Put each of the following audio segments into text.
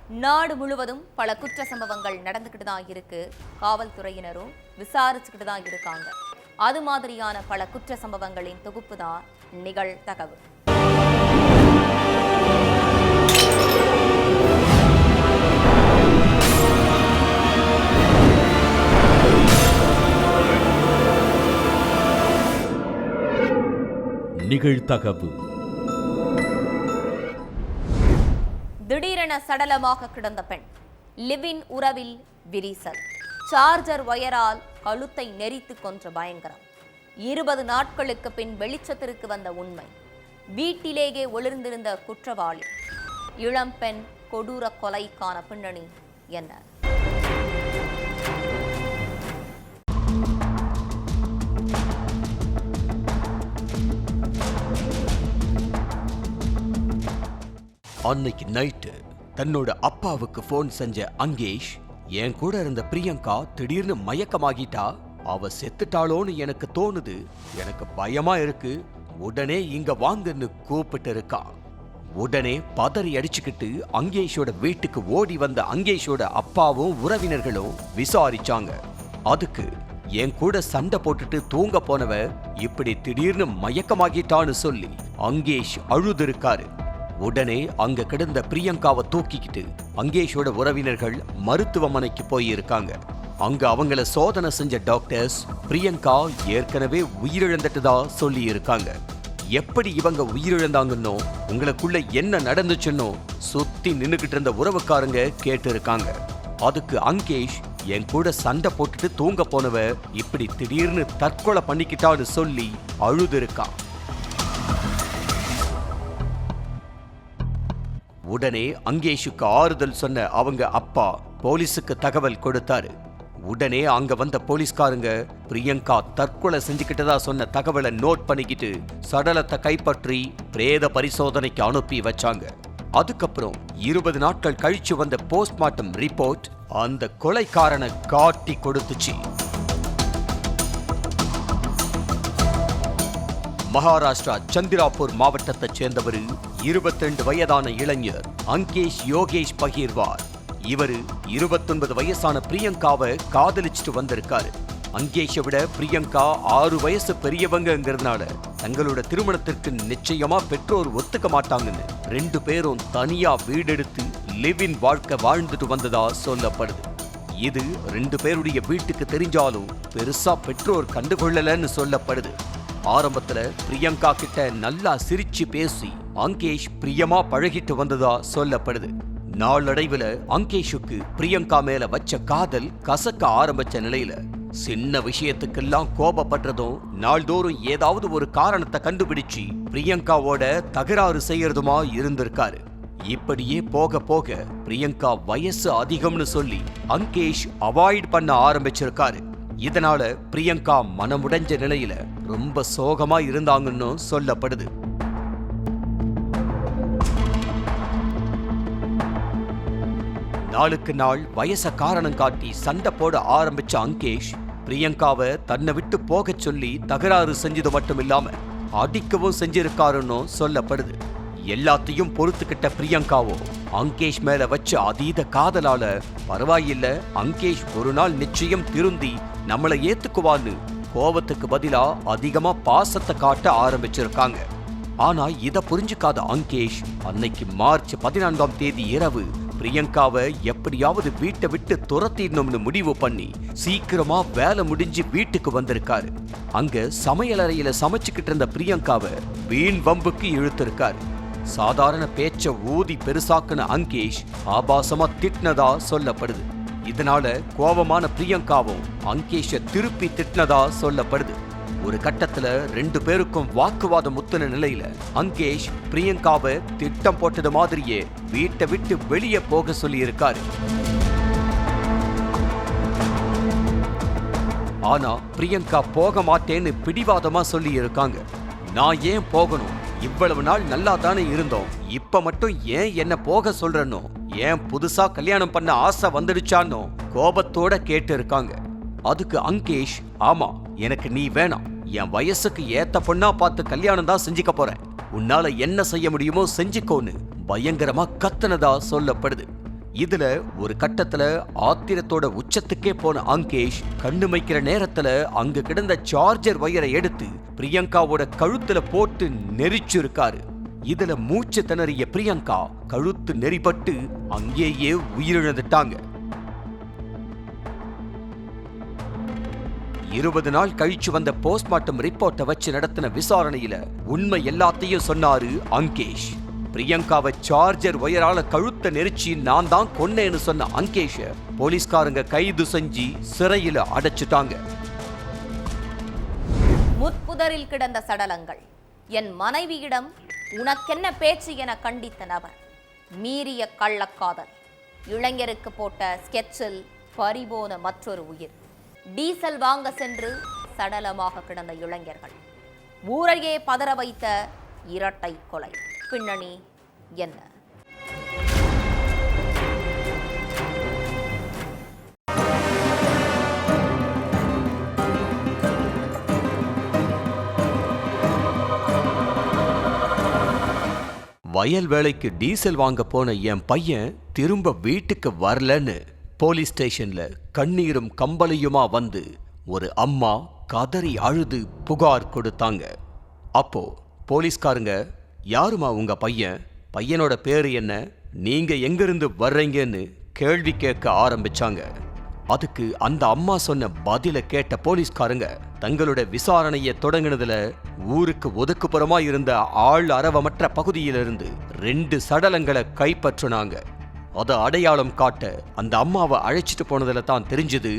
நாடு முழுவதும் பல குற்ற சம்பவங்கள் நடந்துக்கிட்டு தான் இருக்கு. காவல்துறையினரும் விசாரிச்சுக்கிட்டு தான் இருக்காங்க. அது மாதிரியான பல குற்ற சம்பவங்களின் தொகுப்பு தான் நிகழ்தகவு. நிகழ்தகவு. திடீரென சடலமாக கிடந்த பெண், லிவின் உறவில் விரிசல், சார்ஜர் ஒயரால் கழுத்தை நெரித்து கொன்ற பயங்கரம், 20 நாட்களுக்கு பின் வெளிச்சத்திற்கு வந்த உண்மை, வீட்டிலேயே ஒளிர்ந்திருந்த குற்றவாளி, இளம்பெண் கொடூர கொலைக்கான பின்னணி என்ன? அன்னைக்கு நைட்டு தன்னோட அப்பாவுக்கு போன் செஞ்ச அங்கேஷ், என் கூட இருந்த பிரியங்கா திடீர்னு மயக்கமாகிட்டா, அவ செத்துட்டாளோன்னு எனக்கு தோணுது, எனக்கு பயமா இருக்கு, உடனே இங்க வாங்கன்னு கூப்பிட்டு இருக்கான். உடனே பதறி அடிச்சுக்கிட்டு அங்கேஷோட வீட்டுக்கு ஓடி வந்த அங்கேஷோட அப்பாவும் உறவினர்களும் விசாரிச்சாங்க. அதுக்கு என் கூட சண்டை போட்டுட்டு தூங்க போனவ இப்படி திடீர்னு மயக்கமாகிட்டான்னு சொல்லி அங்கேஷ் அழுதுருக்காரு. உடனே அங்க கிடந்த பிரியங்காவை தூக்கிக்கிட்டு அங்கேஷோட உறவினர்கள் மருத்துவமனைக்கு போயிருக்காங்க. அங்க அவங்கள சோதனை செஞ்ச டாக்டர்ஸ் பிரியங்கா ஏற்கனவே உயிரிழந்துட்டதா சொல்லி இருக்காங்க. எப்படி இவங்க உயிரிழந்தாங்கன்னோ உங்களுக்குள்ள என்ன நடந்துச்சுன்னோ சுத்தி நின்னுகிட்டு இருந்த உறவுக்காரங்க கேட்டு இருக்காங்க. அதுக்கு அங்கேஷ், என் கூட சண்டை போட்டுட்டு தூங்க போனவ இப்படி திடீர்னு தற்கொலை பண்ணிக்கிட்டான்னு சொல்லி அழுது இருக்கான். உடனே அங்கேஷுக்கு ஆறுதல் சொன்ன அவங்க அப்பா போலீஸுக்கு தகவல் கொடுத்தாரு. உடனே அங்க வந்த போலீஸ்காரங்க பிரியங்கா தற்கொலை செஞ்சுக்கிட்டதா சொன்ன தகவலை நோட் பண்ணிக்கிட்டு சடலத்தை கைப்பற்றி பிரேத பரிசோதனைக்கு அனுப்பி வச்சாங்க. அதுக்கப்புறம் 20 நாட்கள் கழிச்சு வந்த போஸ்ட்மார்ட்டம் ரிப்போர்ட் அந்த கொலைக்காரனை காட்டி கொடுத்துச்சு. மகாராஷ்டிரா சந்திராப்பூர் மாவட்டத்தைச் சேர்ந்தவர் 22 வயதான இளைஞர் அங்கேஷ் யோகேஷ் பகீர்வார். இவரு 29 வயசான பிரியங்காவை காதலிச்சுட்டு வந்திருக்காரு. அங்கேஷை விட பிரியங்கா 6 வயசு பெரியவங்கிறதுனால தங்களோட திருமணத்திற்கு நிச்சயமா பெற்றோர் ஒத்துக்க மாட்டாங்கன்னு 2 பேரும் தனியா வீடெடுத்து லிவின் வாழ்க்கை வாழ்ந்துட்டு வந்ததா சொல்லப்படுது. இது 2 பேருடைய வீட்டுக்கு தெரிஞ்சாலும் பெருசா பெற்றோர் கண்டுகொள்ளலன்னு சொல்லப்படுது. ஆரம்பத்துல பிரியங்கா கிட்ட நல்லா சிரிச்சு பேசி அங்கேஷ் பிரியமா பழகிட்டு வந்ததா சொல்லப்படுது. நாளடைவுல அங்கேஷுக்கு பிரியங்கா மேல வச்ச காதல் கசக்க ஆரம்பிச்ச நிலையில சின்ன விஷயத்துக்கெல்லாம் கோபப்படுறதும் நாள்தோறும் ஏதாவது ஒரு காரணத்தை கண்டுபிடிச்சு பிரியங்காவோட தகராறு செய்யறதுமா இருந்திருக்காரு. இப்படியே போக போக பிரியங்கா வயசு அதிகம்னு சொல்லி அங்கேஷ் அவாய்ட் பண்ண ஆரம்பிச்சிருக்காரு. இதனால பிரியங்கா மனமுடைஞ்ச நிலையில ரொம்ப சோகமா இருந்தாங்கன்னு சொல்லப்படுது. நாளுக்கு நாள் வயச காரணம் காட்டி சண்டை போட ஆரம்பிச்ச அங்கேஷ் பிரியங்காவை தன்னை விட்டு போக சொல்லி தகராறு செஞ்சது மட்டும் இல்லாம அடிக்கவும் செஞ்சிருக்காருன்னு சொல்லப்படுது. எல்லாத்தையும் பொறுத்துக்கிட்ட பிரியங்காவோ அங்கேஷ் மேல வச்ச அதீத காதலால பரவாயில்ல, அங்கேஷ் ஒரு நாள் நிச்சயம் திருந்தி நம்மளை ஏத்துக்குவான்னு கோபத்துக்கு பதிலா அதிகமா பாசத்தை காட்ட ஆரம்பிச்சிருக்காங்க. ஆனா இத புரிஞ்சுக்காத அங்கேஷ் அன்னைக்கு மார்ச் 14ஆம் தேதி இரவு பிரியங்காவை எப்படியாவது வீட்டை விட்டு துரத்திடணும்னு முடிவு பண்ணி சீக்கிரமா வேலை முடிஞ்சு வீட்டுக்கு வந்திருக்காரு. அங்க சமையலறையில சமைச்சுக்கிட்டு இருந்த பிரியங்காவை வீண் வம்புக்கு இழுத்திருக்காரு. சாதாரண பேச்ச ஊதி பெருசாக்குன அங்கேஷ் ஆபாசமா திட்டினதா சொல்லப்படுது. இதனால கோபமான பிரியங்காவும் அங்கேஷ திருப்பி திட்டினதா சொல்லப்படுது. ஒரு கட்டத்துல 2 பேருக்கும் வாக்குவாதம் முத்தின நிலையில அங்கேஷ் பிரியங்காவை திட்டம் போட்டது மாதிரியே வீட்டை விட்டு வெளியே போக சொல்லி இருக்காரு. ஆனா பிரியங்கா போக மாட்டேன்னு பிடிவாதமா சொல்லி இருக்காங்க. நான் ஏன் போகணும், இவ்வளவு நாள் நல்லா தானே இருந்தோம், இப்ப மட்டும் ஏன் என்ன போக சொல்றனோ, ஏன் புதுசா கல்யாணம் பண்ண ஆசை வந்துடுச்சானோ கோபத்தோட கேட்டு இருக்காங்க. அதுக்கு அங்கேஷ், ஆமா எனக்கு நீ வேணாம், என் வயசுக்கு ஏத்த பொண்ணா பார்த்து கல்யாணம் தான் செஞ்சுக்க போறேன், உன்னால என்ன செய்ய முடியுமோ செஞ்சுக்கோன்னு பயங்கரமா கத்துனதா சொல்லப்படுது. இதுல ஒரு கட்டத்துல ஆத்திரத்தோட உச்சத்துக்கே போன அங்கேஷ் கண்ணுமைக்கிற நேரத்துல அங்க கிடந்த சார்ஜர் வயரை எடுத்து பிரியங்காவோட கழுத்துல போட்டு நெரிச்சிருக்காரு. இதுல மூச்சு திணறிய பிரியங்கா கழுத்து நெறிப்பட்டு அங்கேயே உயிரிழந்துட்டாங்க. 20 நாள் கழிச்சு வந்த போஸ்ட்மார்ட்டம் ரிப்போர்ட்டை வச்சு நடத்தின விசாரணையில உண்மை எல்லாத்தையும் சொன்னாரு அங்கேஷ். பிரியங்காவை சார்ஜர் ஒயரால கழுத்த நெரிச்சி நான் தான் கொன்னேன்னு சொன்ன அங்கேஷ போலீஸ்காரங்க கைது செஞ்சு சிறையில அடைச்சிட்டாங்க. முட்புதரில் கிடந்த சடலங்கள். என் மனைவியிடம் உனக்கென்ன பேச்சு என கண்டித்த நபர். மீறிய கள்ளக்காதல். இளைஞருக்கு போட்ட ஸ்கெட்சில் பறிபோன மற்றொரு உயிர். டீசல் வாங்க சென்று சடலமாக கிடந்த இளைஞர்கள். ஊரையே பதற வைத்த இரட்டை கொலை. பின்னணி என்ன? வயல் வேலைக்கு டீசல் வாங்க போன என் பையன் திரும்ப வீட்டுக்கு வரலன்னு போலீஸ் ஸ்டேஷன்ல கண்ணீரும் கம்பளையுமா வந்து ஒரு அம்மா கதறி அழுது புகார் கொடுத்தாங்க. அப்போ போலீஸ்காரங்க, யாருமா உங்க பையன், பையனோட பேரு என்ன, நீங்க எங்கிருந்து வர்றீங்கன்னு கேள்வி கேட்க ஆரம்பிச்சாங்க. அதுக்கு அந்த அம்மா சொன்ன பதில கேட்ட போலீஸ்காரங்க தங்களோட விசாரணையை தொடங்கினதுல ஊருக்கு ஒதுக்குப்புறமா இருந்த ஆள் அரவமற்ற பகுதியிலிருந்து 2 சடலங்களை கைப்பற்றினாங்க. அதை அடையாளம் காட்ட அந்த அம்மாவை அழைச்சிட்டு போனதுல தான் தெரிஞ்சது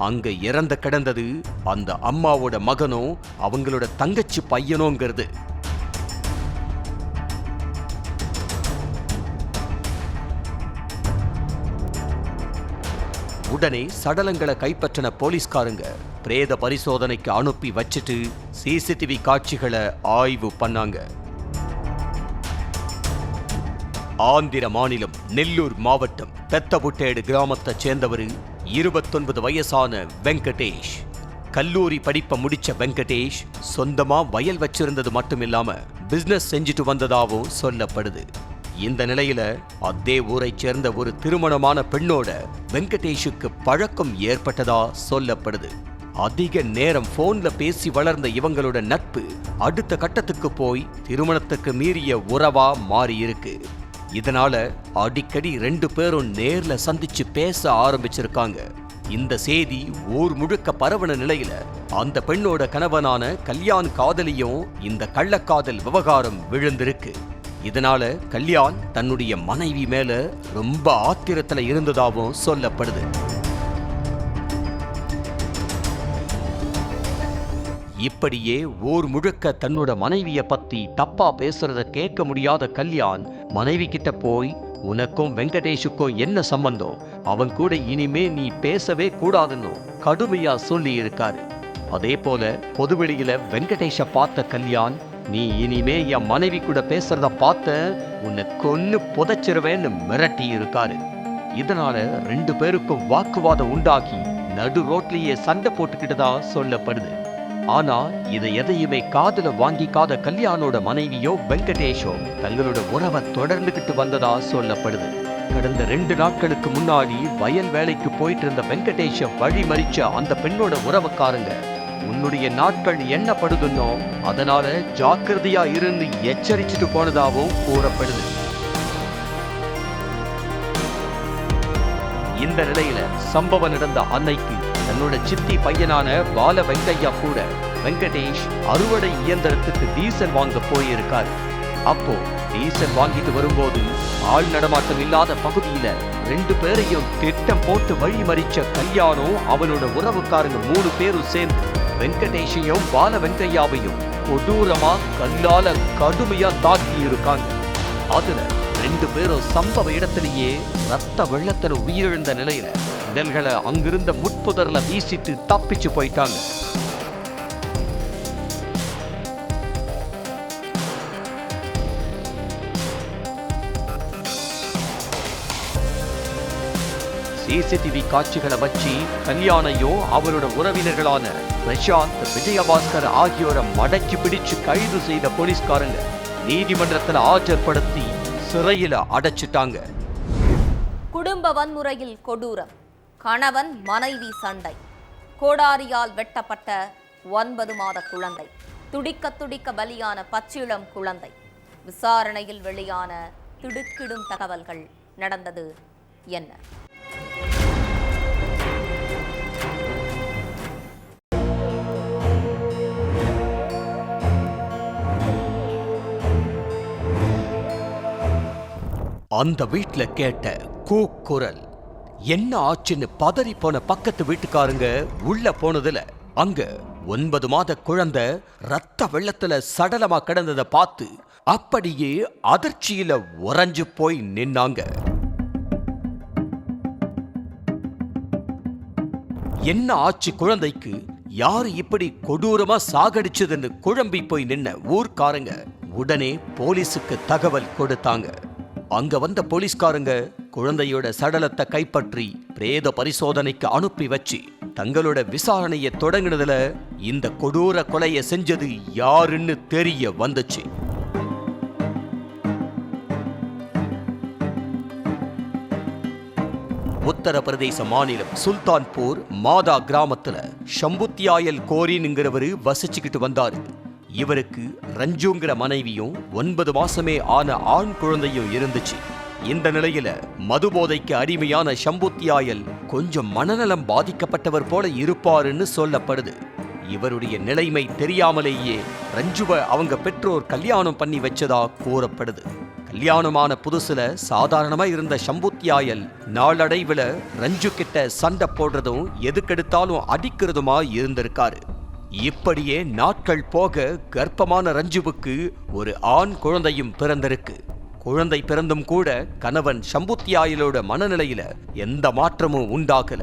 அங்க இறந்த கிடந்தது அந்த அம்மாவோட மகனும் அவங்களோட தங்கச்சி பையனோங்கிறது. உடனே சடலங்களை கைப்பற்றின போலீஸ்காரங்க பிரேத பரிசோதனைக்கு அனுப்பி வச்சிட்டு சிசிடிவி காட்சிகளை ஆய்வு பண்ணாங்க. ஆந்திர மாநிலம் நெல்லூர் மாவட்டம் பெத்தபுட்டேடு கிராமத்தை சேர்ந்தவர் 29 வயசான வெங்கடேஷ். கல்லூரி படிப்பை முடிச்ச வெங்கடேஷ் சொந்தமா வயல் வச்சிருந்தது மட்டும் இல்லாம பிசினஸ் செஞ்சுட்டு வந்ததாகவும் சொல்லப்படுது. இந்த நிலையில அதே ஊரை சேர்ந்த ஒரு திருமணமான பெண்ணோட வெங்கடேஷுக்கு பழக்கம் ஏற்பட்டதா சொல்லப்படுது. அதிக நேரம் போன்ல பேசி வளர்ந்த இவங்களோட நட்பு அடுத்த கட்டத்துக்கு போய் திருமணத்துக்கு மீறிய உறவா மாறி இருக்கு. இதனால அடிக்கடி 2 பேரும் நேர்ல சந்திச்சு பேச ஆரம்பிச்சிருக்காங்க. இந்த செய்தி ஊர் முழுக்க பரவன நிலையில அந்த பெண்ணோட கணவனான கல்யாண் காதலியும் இந்த கள்ளக்காதல் விவகாரம் விழுந்திருக்கு. இதனால கல்யாண் தன்னுடைய மனைவி மேல ரொம்ப ஆத்திரத்துல இருந்ததாகவும் சொல்லப்படுது. இப்படியே ஊர் முழுக்க தன்னோட மனைவிய பத்தி தப்பா பேசுறத கேட்க முடியாத கல்யாண் மனைவி கிட்ட போய், உனக்கும் வெங்கடேஷுக்கும் என்ன சம்பந்தம், அவன் கூட இனிமே நீ பேசவே கூடாதுன்னு கடுமையா சொல்லி இருக்காரு. அதே போல பொதுவெளியில வெங்கடேஷ பார்த்த கல்யாண், நீ இனிமே என் மனைவி கூட பேசுறத பார்த்த உன்னை கொன்னு புதைச்சிருவேன்னு மிரட்டி இருக்காரு. இதனால 2 பேருக்கும் வாக்குவாதம் உண்டாகி நடு ரோட்லயே சண்டை போட்டுக்கிட்டதா சொல்லப்படுது. ஆனா இதை எதையுமே காதுல வாங்கிக்காத கல்யாணோட மனைவியோ வெங்கடேஷோ தங்களோட உறவை தொடர்ந்துகிட்டு வந்ததா சொல்லப்படுது. கடந்த 2 நாட்களுக்கு முன்னாடி வயல் வேலைக்கு போயிட்டு இருந்த வெங்கடேஷ வழிமறிச்ச அந்த பெண்ணோட உறவுக்காரங்க, உன்னுடைய நாட்கள் எண்ணப்படுதுன்னோ அதனால ஜாக்கிரதையா இருந்து எச்சரிச்சுட்டு போனதாவும் கூறப்படுது. இந்த நிலையில சம்பவம் நடந்த அன்னைக்கு தன்னோட சித்தி பையனான பால வெங்கையா கூட வெங்கடேஷ் அறுவடை இயந்திரத்துக்கு டீசல் வாங்க போயிருக்காரு. அப்போ டீசல் வாங்கிட்டு வரும்போது ஆள் நடமாட்டம் இல்லாத பகுதியில 2 பேரையும் திட்டம் போட்டு வழிமறிச்ச கல்யாணம் அவனோட உறவுக்காரங்க 3 பேரும் சேர்ந்து வெங்கடேஷையும் பால வெங்கையாவையும் கொடூரமா கல்லால கடுமையா தாக்கி இருக்காங்க. அதுல 2 பேரும் சம்பவ இடத்திலேயே ரத்த வெள்ளத்துல உயிரிழந்த நிலையில உடல்களை அங்கிருந்த முட்புதர்ல வீசிட்டு தப்பிச்சு போயிட்டாங்க. சிசிடிவி காட்சிகளை வச்சு கல்யாணையும் அவரோட உறவினர்களான பிரசாந்த், விஜயபாஸ்கர் ஆகியோரை மடக்கி பிடிச்சு கைது செய்த போலீஸ்காரங்க நீதிமன்றத்தில் ஆஜர்படுத்தி சிறையில அடைச்சிட்டாங்க. குடும்ப வன்முறையில் கொடூரம். கணவன் மனைவி சண்டை. கோடாரியால் வெட்டப்பட்ட 9 மாத குழந்தை. துடிக்க துடிக்க பலியான பச்சிளம் குழந்தை. விசாரணையில் வெளியான திடுக்கிடும் தகவல்கள். நடந்தது என்ன? அந்த வீட்ல கேட்ட கூக்குரல். என்ன ஆச்சுன்னு பதறி போன பக்கத்து வீட்டுக்காரங்க உள்ள போனதுல அங்க 9 மாத குழந்தை ரத்த வெள்ளத்துல சடலமா கிடந்ததை பார்த்து அப்படியே அதிர்ச்சியில உறைஞ்சு போய் நின்னாங்க. என்ன ஆச்சு குழந்தைக்கு? யாரு இப்படி கொடூரமா சாகடிச்சதுன்னு குழம்பி போய் நின்ன ஊர்க்காரங்க உடனே போலீஸுக்கு தகவல் கொடுத்தாங்க. அங்க வந்த போலீஸ்காரங்க குழந்தையோட சடலத்தை கைப்பற்றி பிரேத பரிசோதனைக்கு அனுப்பி வச்சு தங்களோட விசாரணையை தொடங்கினதுல இந்த கொடூர கொலையை செஞ்சது யாருன்னு தெரிய வந்துச்சு. உத்தரப்பிரதேச மாநிலம் சுல்தான்பூர் மாதா கிராமத்துல ஷம்புத்தியாயல் கோரின்ங்கிறவரு வசிச்சுக்கிட்டு வந்தாரு. இவருக்கு ரஞ்சுங்கிற மனைவியும் 9 மாசமே ஆன ஆண் குழந்தையும் இருந்துச்சு. இந்த நிலையில மதுபோதைக்கு அடிமையான ஷம்புத்தியாயல் கொஞ்சம் மனநலம் பாதிக்கப்பட்டவர் போல இருப்பாருன்னு சொல்லப்படுது. இவருடைய நிலைமை தெரியாமலேயே ரஞ்சுவை அவங்க பெற்றோர் கல்யாணம் பண்ணி வச்சதா கூறப்படுது. கல்யாணமான புதுசுல சாதாரணமா இருந்த ஷம்புத்தியாயல் நாளடைவுல ரஞ்சு கிட்ட சண்டை போடுறதும் எதுக்கெடுத்தாலும் அடிக்கிறதுமா இருந்திருக்காரு. இப்படியே நாட்கள் போக கர்ப்பமான ரஞ்சுவுக்கு ஒரு ஆண் குழந்தையும் பிறந்திருக்கு. குழந்தை பிறந்தும் கூட கணவன் ஷம்புத்தியாயலோட மனநிலையில எந்த மாற்றமும் உண்டாகல.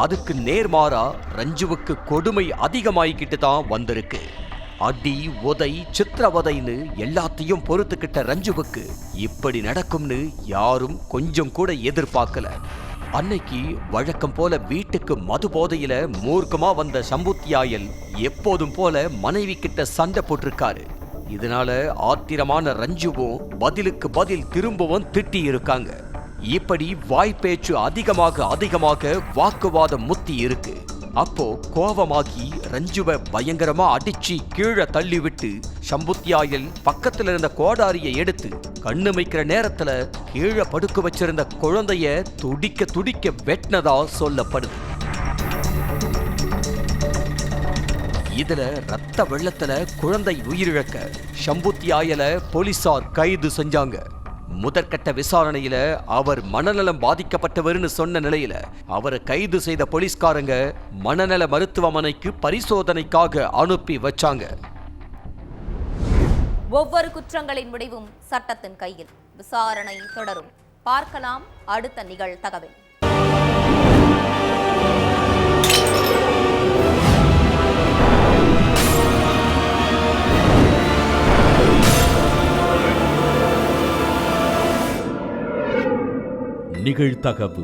அதுக்கு நேர்மாறா ரஞ்சுவுக்கு கொடுமை அதிகமாயிக்கிட்டு தான் வந்திருக்கு. அடி, உதை, சித்திரவதைன்னு எல்லாத்தையும் பொறுத்துக்கிட்ட ரஞ்சுவுக்கு இப்படி நடக்கும்னு யாரும் கொஞ்சம் கூட எதிர்பார்க்கல. அன்னைக்கு வழக்கம் போல வீட்டுக்கு மது போதையில மூர்க்கமா வந்த ஷம்புத்தியாயல் எப்போதும் போல மனைவி கிட்ட சண்டை போட்டிருக்காரு. இதனால ஆத்திரமான ரஞ்சுவும் பதிலுக்கு பதில் திரும்பவும் திட்டி இருக்காங்க. இப்படி வாய்ப்பேச்சு அதிகமாக வாக்குவாதம் முத்தி இருக்கு. அப்போ கோபமாகி ரஞ்சுவை பயங்கரமா அடிச்சு கீழே தள்ளிவிட்டு ஷம்புத்தியாயல் பக்கத்துல இருந்த கோடாரியை எடுத்து கண்ணுமைக்கிற நேரத்துல கீழே படுக்க வச்சிருந்த குழந்தைய துடிக்க வெட்டினதா சொல்லப்படுது. இதுல ரத்த வெள்ளத்துல குழந்தை உயிரிழக்க ஷம்புத்தியாயல போலீசார் கைது செஞ்சாங்க. முதற்கட்ட விசாரணையில அவர் மனநலம் பாதிக்கப்பட்டவர்னு சொன்ன நிலையில அவரை கைது செய்த போலீஸ்காரங்க மனநல மருத்துவமனைக்கு பரிசோதனைக்காக அனுப்பி வச்சாங்க. ஒவ்வொரு குற்றங்களின் முடிவும் சட்டத்தின் கையில். விசாரணை தொடரும். பார்க்கலாம் அடுத்த நிகழ்தகவில். நிகழ்தகவு.